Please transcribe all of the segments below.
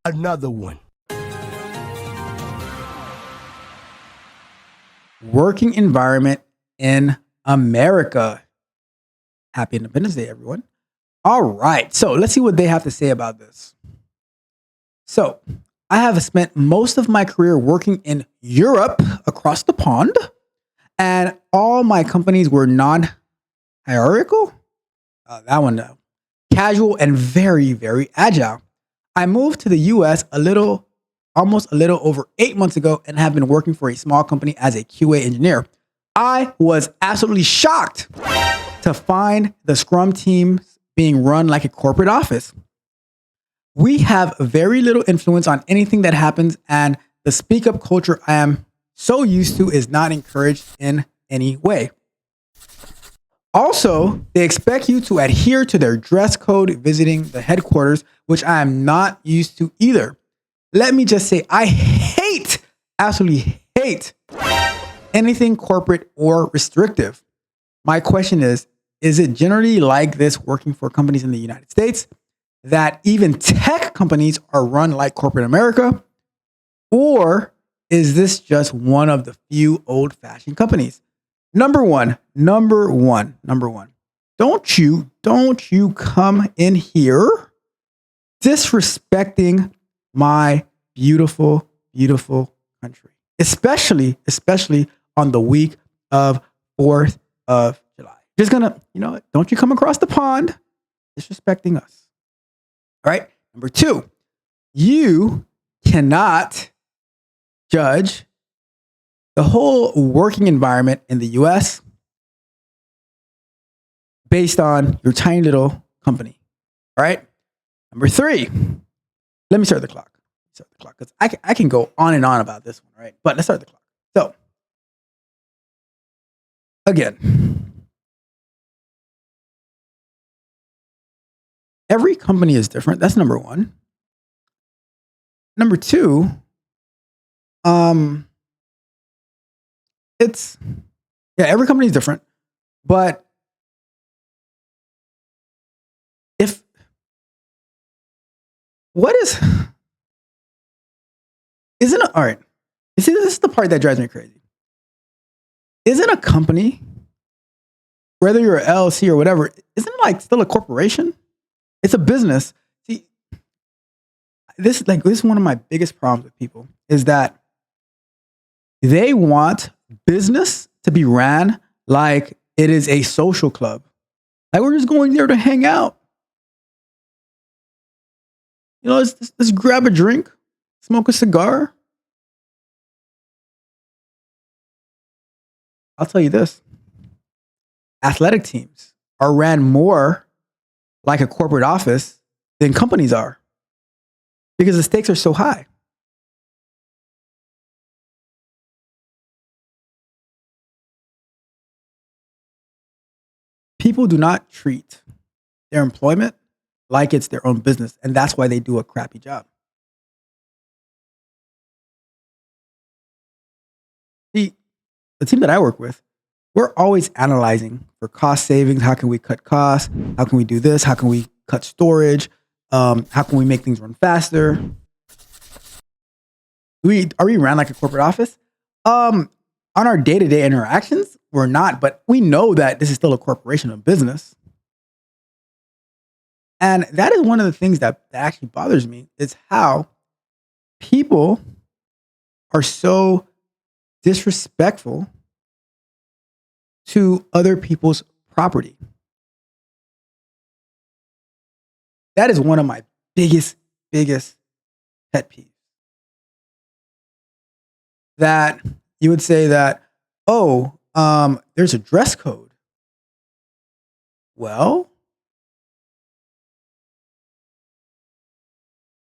another one. Working environment in America. Happy Independence Day, everyone. All right. So let's see what they have to say about this. So I have spent most of my career working in Europe across the pond, and all my companies were non hierarchical. That one, no. Casual and very, very agile. I moved to the US almost a little over 8 months ago, and have been working for a small company as a QA engineer. I was absolutely shocked to find the Scrum teams being run like a corporate office. We have very little influence on anything that happens, and the speak up culture I am so used to is not encouraged in any way. Also, they expect you to adhere to their dress code visiting the headquarters, which I am not used to either. Let me just say, I absolutely hate anything corporate or restrictive. My question is it generally like this working for companies in the United States, that even tech companies are run like corporate America? Or is this just one of the few old fashioned companies? Number one. Don't you come in here disrespecting my beautiful, beautiful country, especially on the week of 4th of July. Just gonna, don't you come across the pond disrespecting us. All right. Number two, you cannot judge the whole working environment in the US based on your tiny little company. All right. Number three, let me start the clock. Because I can go on and on about this one, right? But let's start the clock. So, again, every company is different. That's number one. Number two, every company is different. But all right. You see, this is the part that drives me crazy. Isn't a company, whether you're an LLC or whatever, isn't it like still a corporation? It's a business. See, this is one of my biggest problems with people, is that they want business to be ran like it is a social club. Like, we're just going there to hang out. Let's grab a drink, smoke a cigar. I'll tell you this. Athletic teams are ran more like a corporate office than companies are, because the stakes are so high. People do not treat their employment like it's their own business, and that's why they do a crappy job. The team that I work with, we're always analyzing for cost savings. How can we cut costs? How can we do this? How can we cut storage? How can we make things run faster? Are we ran like a corporate office? On our day-to-day interactions, we're not, but we know that this is still a corporation, a business. And that is one of the things that actually bothers me, is how people are so disrespectful to other people's property. That is one of my biggest pet peeves. That you would say that, there's a dress code. Well,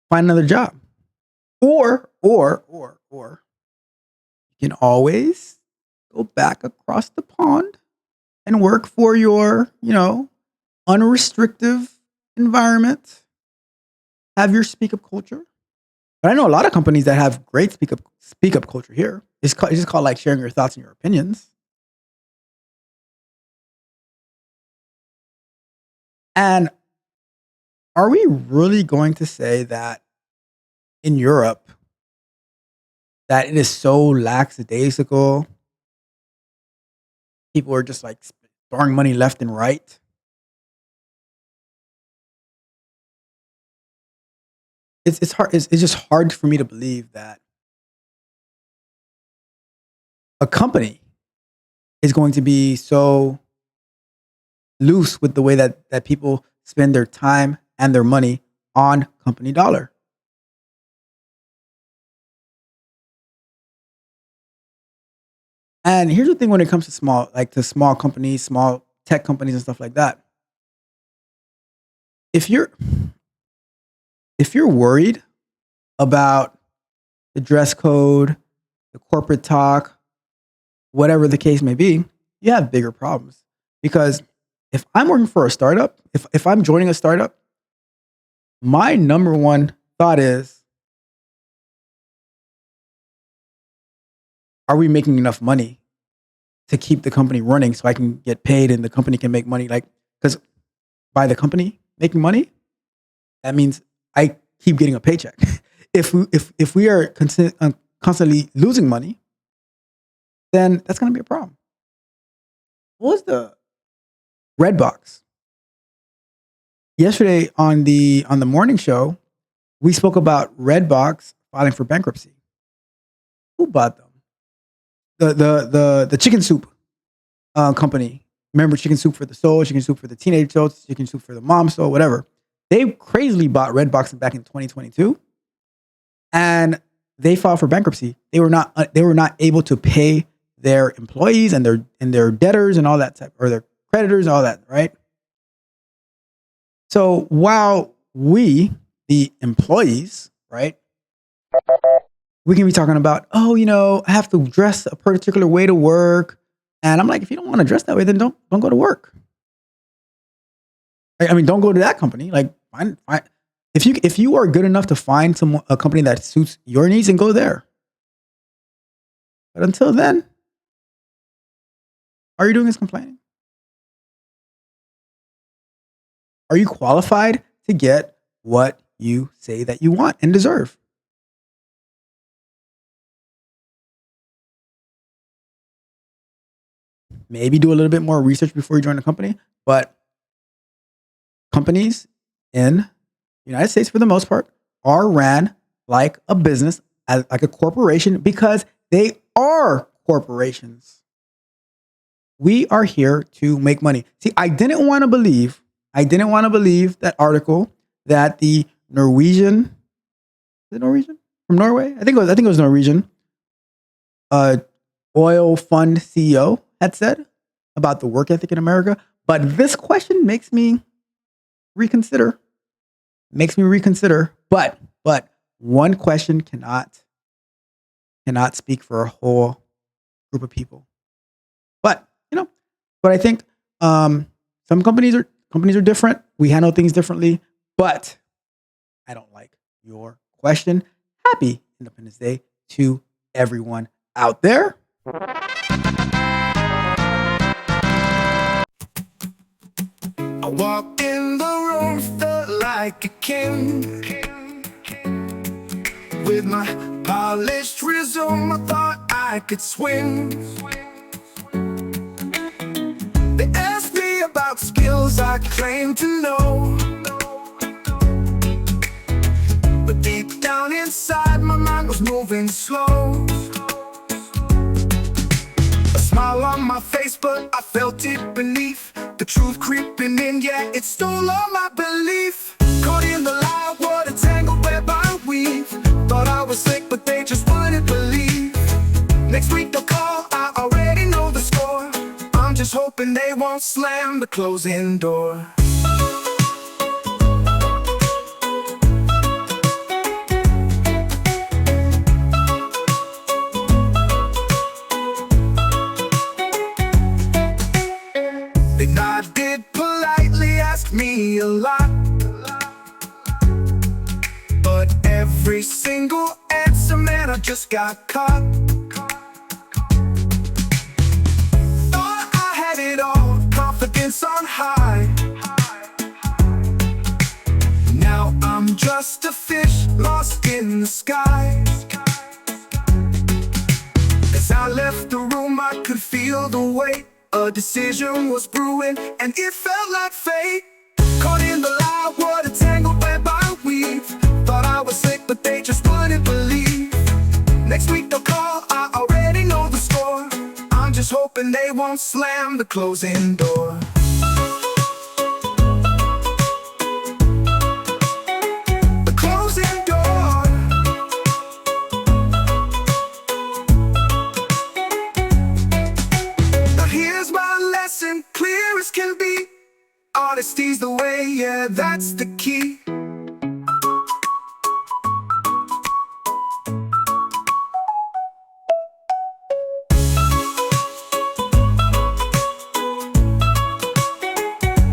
find another job. Or you can always go back across the pond and work for your, unrestrictive environment. Have your speak up culture. But I know a lot of companies that have great speak up culture here. It's just called like sharing your thoughts and your opinions. And are we really going to say that in Europe that it is so lackadaisical. People are just like throwing money left and right. It's hard. It's just hard for me to believe that a company is going to be so loose with the way that people spend their time and their money on company dollar. And here's the thing: when it comes to small companies, small tech companies, and stuff like that, if you're if you're worried about the dress code, the corporate talk, whatever the case may be, you have bigger problems. Because if I'm working for a startup, if I'm joining a startup, my number one thought is, are we making enough money to keep the company running so I can get paid and the company can make money? Like, because by the company making money, that means I keep getting a paycheck. If we are constantly losing money, then that's going to be a problem. What was the Redbox? Yesterday on the morning show, we spoke about Redbox filing for bankruptcy. Who bought them? The chicken soup company. Remember Chicken Soup for the Soul, Chicken Soup for the Teenage Soul, Chicken Soup for the Mom Soul, whatever. They crazily bought Redbox back in 2022, and they filed for bankruptcy. They were not able to pay their employees and their debtors and all that type, or their creditors and all that, right? So while we, the employees, right, we can be talking about, oh, I have to dress a particular way to work. And I'm like, if you don't want to dress that way, then don't go to work. I mean, don't go to that company. Like, find if you are good enough to find a company that suits your needs, and go there. But until then, all you're doing is complaining. Are you qualified to get what you say that you want and deserve? Maybe do a little bit more research before you join a company, but companies in the United States, for the most part, are ran like a business, like a corporation, because they are corporations. We are here to make money. See, I didn't want to believe that article that the Norwegian, is it Norwegian? From Norway? I think it was Norwegian. Oil fund CEO had said about the work ethic in America. But this question makes me reconsider. But one question cannot speak for a whole group of people. But I think some companies are different. We handle things differently. But I don't like your question. Happy Independence Day to everyone out there. I walked in the room, felt like a king. With my polished resume, I thought I could swing. They asked me about skills I claim to know, but deep down inside, my mind was moving slow. A smile on my face, but I felt it beneath. The truth creeping in, yeah, it stole all my belief. Caught in the lie, what a tangled web I weave. Thought I was slick, but they just wouldn't believe. Next week they'll call, I already know the score. I'm just hoping they won't slam the closing door. They nodded politely, asked me a lot, but every single answer, man, I just got caught. Thought I had it all, confidence on high. Now I'm I'm just a fish lost in the sky. As I left the room, I could feel the weight. A decision was brewing, and it felt like fate. Caught in the lie, what a tangled web I weave. Thought I was slick, but they just wouldn't believe. Next week they'll call, I already know the score. I'm just hoping they won't slam the closing door. The closing door. Now here's my lesson, clear as can be. Honesty's the way, yeah, that's the key.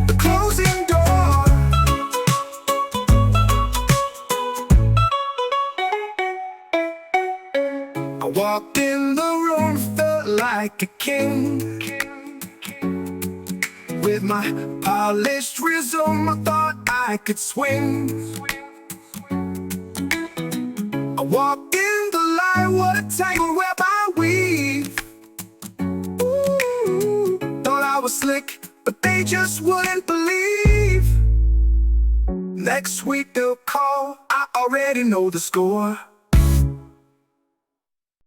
The closing door. I walked in the room, felt like a king. With my polished rhythm, I thought I could swing. I walk in the light, what a tangled web I weave. Ooh, thought I was slick, but they just wouldn't believe. Next week they'll call, I already know the score.